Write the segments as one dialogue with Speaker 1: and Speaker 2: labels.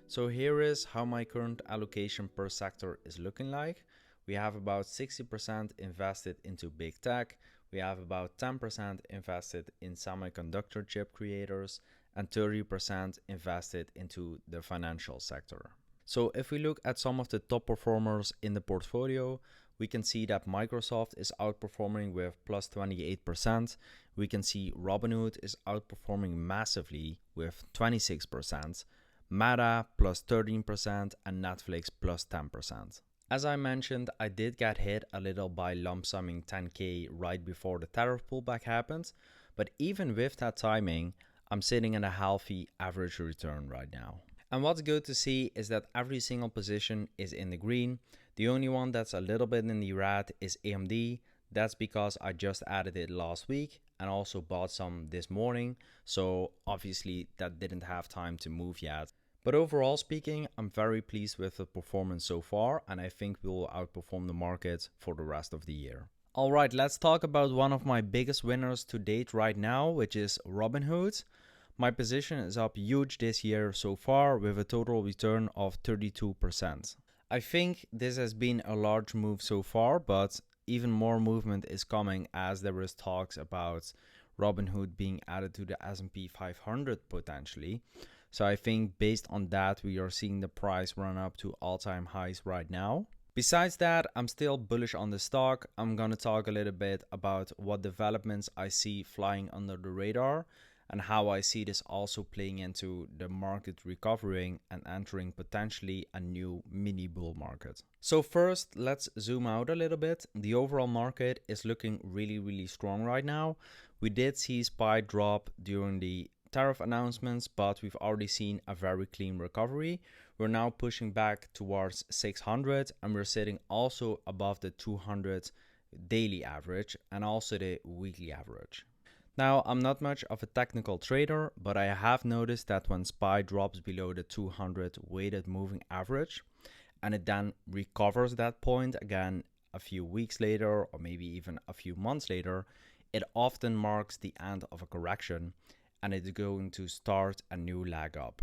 Speaker 1: So here is how my current allocation per sector is looking like. We have about 60% invested into big tech. We have about 10% invested in semiconductor chip creators and 30% invested into the financial sector. So if we look at some of the top performers in the portfolio, we can see that Microsoft is outperforming with plus 28%. We can see Robinhood is outperforming massively with 26%. Meta plus 13% and Netflix plus 10%. As I mentioned, I did get hit a little by lump summing 10k right before the tariff pullback happened, but even with that timing, I'm sitting in a healthy average return right now. And what's good to see is that every single position is in the green. The only one that's a little bit in the red is AMD. That's because I just added it last week and also bought some this morning. So obviously that didn't have time to move yet. But overall speaking, I'm very pleased with the performance so far, and I think we will outperform the market for the rest of the year. Alright, let's talk about one of my biggest winners to date right now, which is Robinhood. My position is up huge this year so far with a total return of 32%. I think this has been a large move so far, but even more movement is coming as there is talks about Robinhood being added to the S&P 500 potentially. So I think based on that, we are seeing the price run up to all-time highs right now. Besides that, I'm still bullish on the stock. I'm going to talk a little bit about what developments I see flying under the radar and how I see this also playing into the market recovering and entering potentially a new mini bull market. So first, let's zoom out a little bit. The overall market is looking really strong right now. We did see SPY drop during the tariff announcements, but we've already seen a very clean recovery. We're now pushing back towards 600 and we're sitting also above the 200 daily average and also the weekly average. Now, I'm not much of a technical trader, but I have noticed that when SPY drops below the 200 weighted moving average and it then recovers that point again a few weeks later or maybe even a few months later, it often marks the end of a correction and it's going to start a new leg up.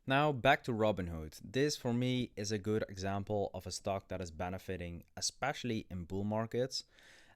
Speaker 1: Now back to Robinhood. This for me is a good example of a stock that is benefiting, especially in bull markets.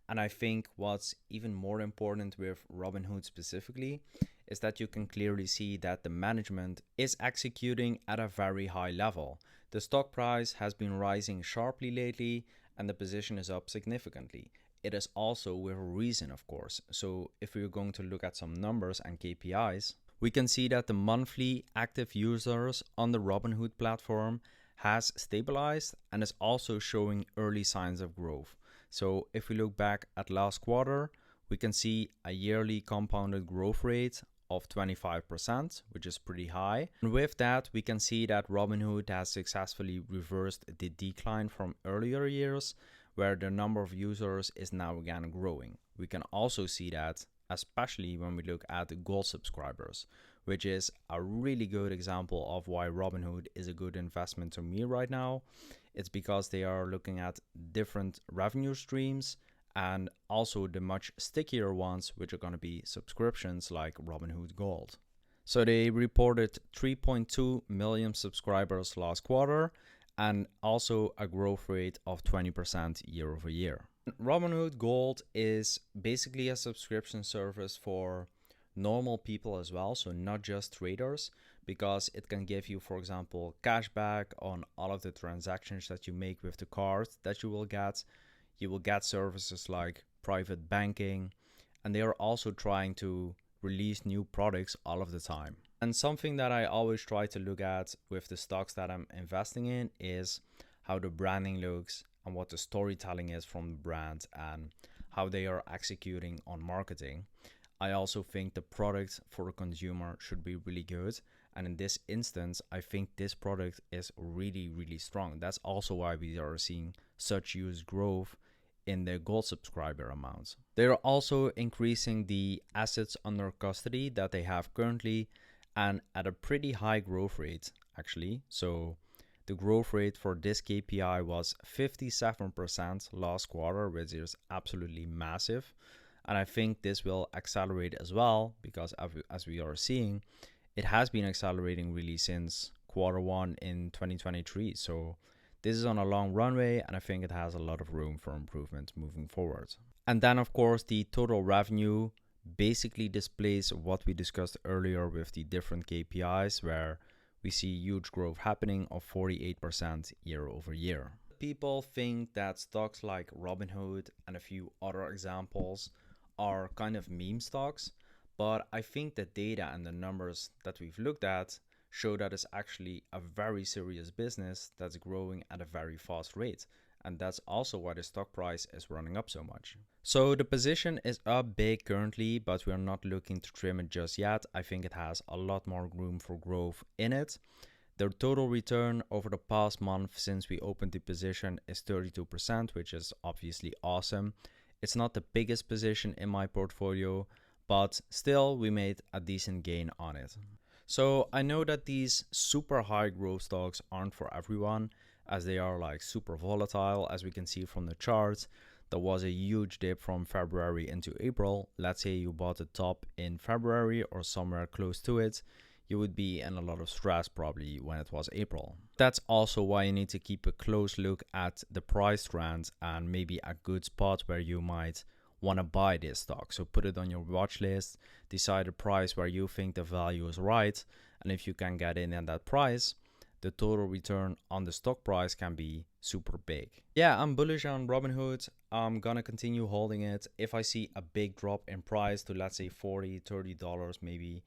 Speaker 1: And I think what's even more important with Robinhood specifically is that you can clearly see that the management is executing at a very high level. The stock price has been rising sharply lately and the position is up significantly. It is also with a reason, of course. So if we're going to look at some numbers and KPIs, we can see that the monthly active users on the Robinhood platform has stabilized and is also showing early signs of growth. So if we look back at last quarter, we can see a yearly compounded growth rate of 25%, which is pretty high. And with that, we can see that Robinhood has successfully reversed the decline from earlier years, where the number of users is now again growing. We can also see that, especially when we look at the gold subscribers, which is a really good example of why Robinhood is a good investment to me right now. It's because they are looking at different revenue streams and also the much stickier ones, which are going to be subscriptions like Robinhood Gold. So they reported 3.2 million subscribers last quarter and also a growth rate of 20% year over year. Robinhood Gold is basically a subscription service for normal people as well, so not just traders, because it can give you, for example, cash back on all of the transactions that you make with the card that you will get. You will get services like private banking, and they are also trying to release new products all of the time. And something that I always try to look at with the stocks that I'm investing in is how the branding looks and what the storytelling is from the brand and how they are executing on marketing. I also think the product for the consumer should be really good. And in this instance, I think this product is really strong. That's also why we are seeing such huge growth in the gold subscriber amounts. They're also increasing the assets under custody that they have currently and at a pretty high growth rate actually. So the growth rate for this KPI was 57% last quarter, which is absolutely massive. And I think this will accelerate as well because as we are seeing, it has been accelerating really since Q1 in 2023. So this is on a long runway, and I think it has a lot of room for improvement moving forward. And then, of course, the total revenue basically displays what we discussed earlier with the different KPIs, where we see huge growth happening of 48% year over year. People think that stocks like Robinhood and a few other examples are kind of meme stocks, but I think the data and the numbers that we've looked at show that it's actually a very serious business that's growing at a very fast rate. And that's also why the stock price is running up so much. So the position is up big currently, but we are not looking to trim it just yet. I think it has a lot more room for growth in it. The total return over the past month since we opened the position is 32%, which is obviously awesome. It's not the biggest position in my portfolio, but still we made a decent gain on it. So I know that these super high growth stocks aren't for everyone, as they are like super volatile. As we can see from the charts, there was a huge dip from February into April. Let's say you bought the top in February or somewhere close to it, you would be in a lot of stress probably when it was April. That's also why you need to keep a close look at the price trend and maybe a good spot where you might want to buy this stock. So put it on your watch list, decide a price where you think the value is right, and if you can get in at that price, the total return on the stock price can be super big. Yeah, I'm bullish on Robinhood. I'm gonna continue holding it. If I see a big drop in price to, let's say, $40-$30 maybe,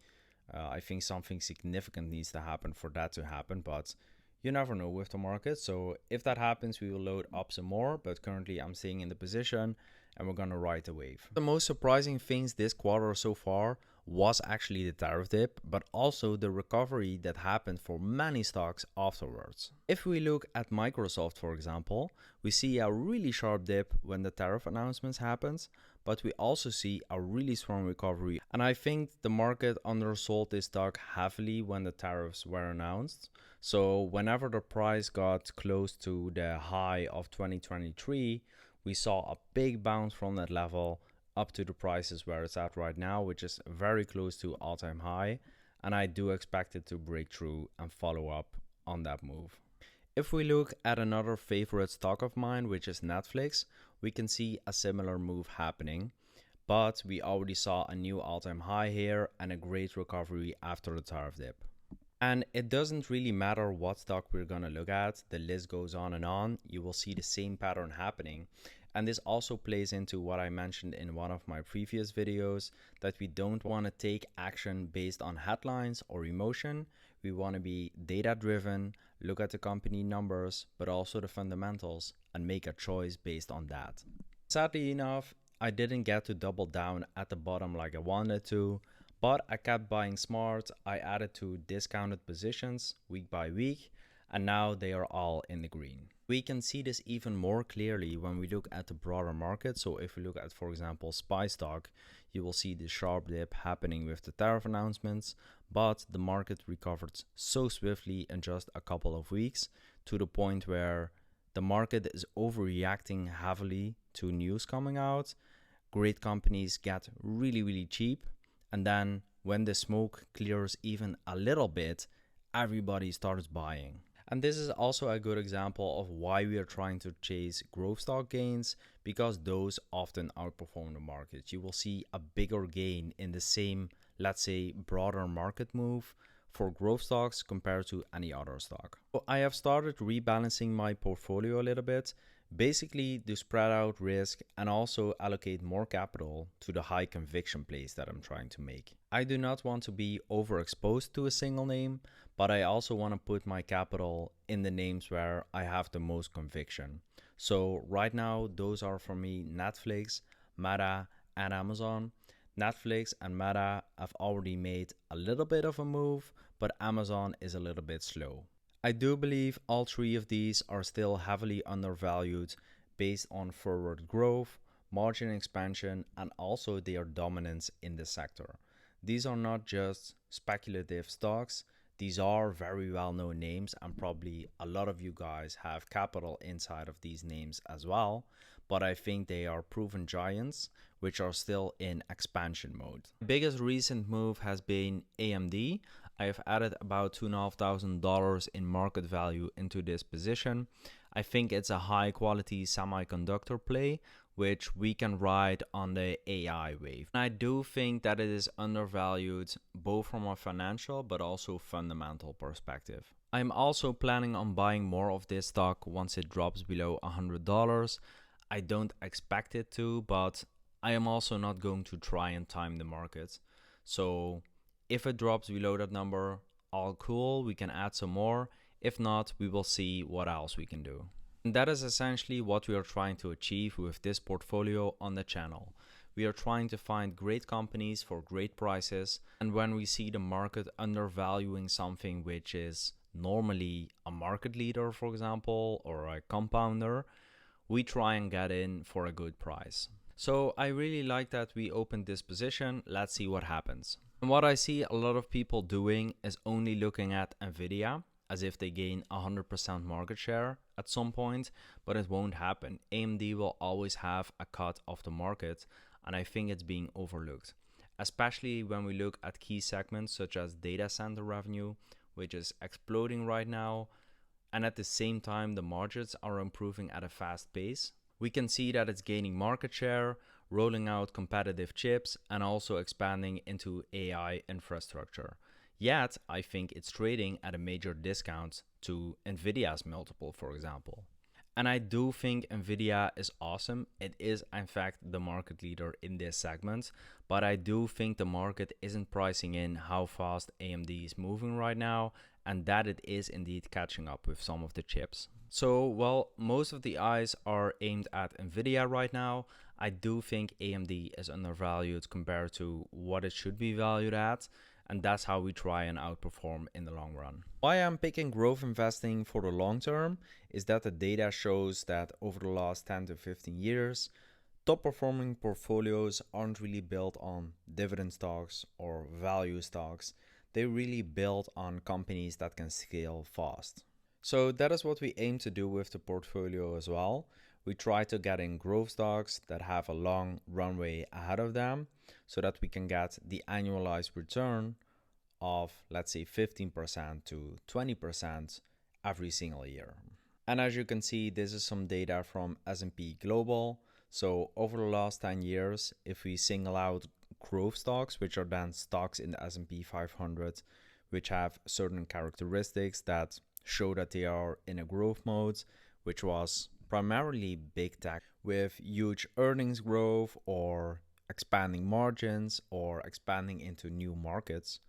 Speaker 1: I think something significant needs to happen for that to happen, but you never know with the market. So if that happens, we will load up some more, but currently I'm staying in the position and we're gonna ride the wave. The most surprising things this quarter so far was actually the tariff dip, but also the recovery that happened for many stocks afterwards. If we look at Microsoft, for example, we see a really sharp dip when the tariff announcements happened, but we also see a really strong recovery. And I think the market undersold this stock heavily when the tariffs were announced. So whenever the price got close to the high of 2023, we saw a big bounce from that level up to the prices where it's at right now, which is very close to all-time high. And I do expect it to break through and follow up on that move. If we look at another favorite stock of mine, which is Netflix, we can see a similar move happening, but we already saw a new all-time high here and a great recovery after the tariff dip. And it doesn't really matter what stock we're gonna look at, the list goes on and on, you will see the same pattern happening. And this also plays into what I mentioned in one of my previous videos, that we don't want to take action based on headlines or emotion. We want to be data driven, look at the company numbers, but also the fundamentals, and make a choice based on that. Sadly enough, I didn't get to double down at the bottom like I wanted to, but I kept buying smart. I added to discounted positions week by week, and now they are all in the green. We can see this even more clearly when we look at the broader market. So if we look at, for example, SPY stock, you will see the sharp dip happening with the tariff announcements, but the market recovered so swiftly in just a couple of weeks to the point where the market is overreacting heavily to news coming out. Great companies get really cheap, and then when the smoke clears even a little bit, everybody starts buying. And this is also a good example of why we are trying to chase growth stock gains, because those often outperform the market. You will see a bigger gain in the same, let's say, broader market move for growth stocks compared to any other stock. So I have started rebalancing my portfolio a little bit, basically to spread out risk and also allocate more capital to the high conviction plays that I'm trying to make. I do not want to be overexposed to a single name, but I also want to put my capital in the names where I have the most conviction. So right now, those are for me Netflix, Meta, and Amazon. Netflix and Meta have already made a little bit of a move, but Amazon is a little bit slow. I do believe all three of these are still heavily undervalued based on forward growth, margin expansion, and also their dominance in the sector. These are not just speculative stocks. These are very well-known names, and probably a lot of you guys have capital inside of these names as well, but I think they are proven giants which are still in expansion mode. The biggest recent move has been AMD. I have added about $2,500 in market value into this position. I think it's a high quality semiconductor play, which we can ride on the AI wave. And I do think that it is undervalued both from a financial but also fundamental perspective. I'm also planning on buying more of this stock once it drops below $100. I don't expect it to, but I am also not going to try and time the market. So if it drops below that number, all cool, we can add some more. If not, we will see what else we can do. And that is essentially what we are trying to achieve with this portfolio on the channel. We are trying to find great companies for great prices, and when we see the market undervaluing something which is normally a market leader, for example, or a compounder, we try and get in for a good price. So I really like that we opened this position. Let's see what happens. And what I see a lot of people doing is only looking at Nvidia as if they gain 100% market share at some point, but it won't happen. AMD will always have a cut of the market, and I think it's being overlooked, especially when we look at key segments such as data center revenue, which is exploding right now, and at the same time the margins are improving at a fast pace. We can see that it's gaining market share, rolling out competitive chips, and also expanding into AI infrastructure. Yet, I think it's trading at a major discount to Nvidia's multiple, for example. And I do think Nvidia is awesome. It is, in fact, the market leader in this segment. But I do think the market isn't pricing in how fast AMD is moving right now, and that it is indeed catching up with some of the chips. So, well, most of the eyes are aimed at Nvidia right now. I do think AMD is undervalued compared to what it should be valued at, and that's how we try and outperform in the long run. Why I'm picking growth investing for the long term is that the data shows that over the last 10 to 15 years, top performing portfolios aren't really built on dividend stocks or value stocks. They really build on companies that can scale fast. So that is what we aim to do with the portfolio as well. We try to get in growth stocks that have a long runway ahead of them so that we can get the annualized return of, let's say, 15% to 20% every single year. And as you can see, this is some data from S&P Global. So over the last 10 years, if we single out growth stocks, which are then stocks in the S&P 500, which have certain characteristics that show that they are in a growth mode, which was primarily big tech with huge earnings growth or expanding margins or expanding into new markets.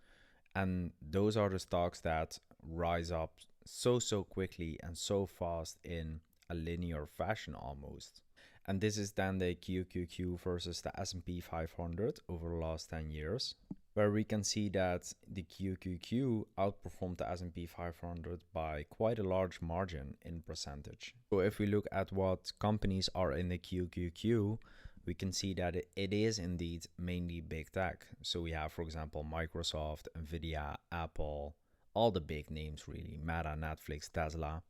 Speaker 1: And those are the stocks that rise up so quickly and so fast in a linear fashion almost. And this is then the QQQ versus the S&P 500 over the last 10 years, where we can see that the QQQ outperformed the S&P 500 by quite a large margin in percentage. So if we look at what companies are in the QQQ, we can see that it is indeed mainly big tech. So we have, for example, Microsoft, Nvidia, Apple, all the big names really, Meta, Netflix, Tesla.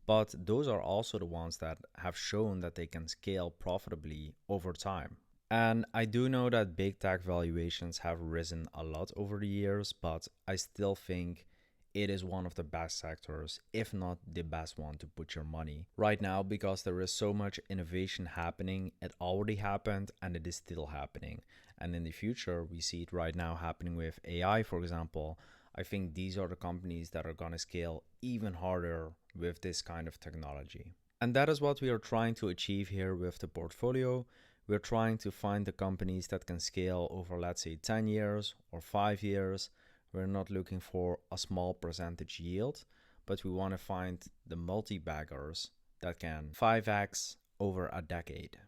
Speaker 1: But those are also the ones that have shown that they can scale profitably over time. And I do know that big tech valuations have risen a lot over the years, but I still think it is one of the best sectors, if not the best one to put your money right now, because there is so much innovation happening. It already happened and it is still happening. And in the future, we see it right now happening with AI, for example. I think these are the companies that are going to scale even harder with this kind of technology. And that is what we are trying to achieve here with the portfolio. We're trying to find the companies that can scale over, let's say, 10 years or 5 years. We're not looking for a small percentage yield, but we want to find the multi-baggers that can 5x over a decade.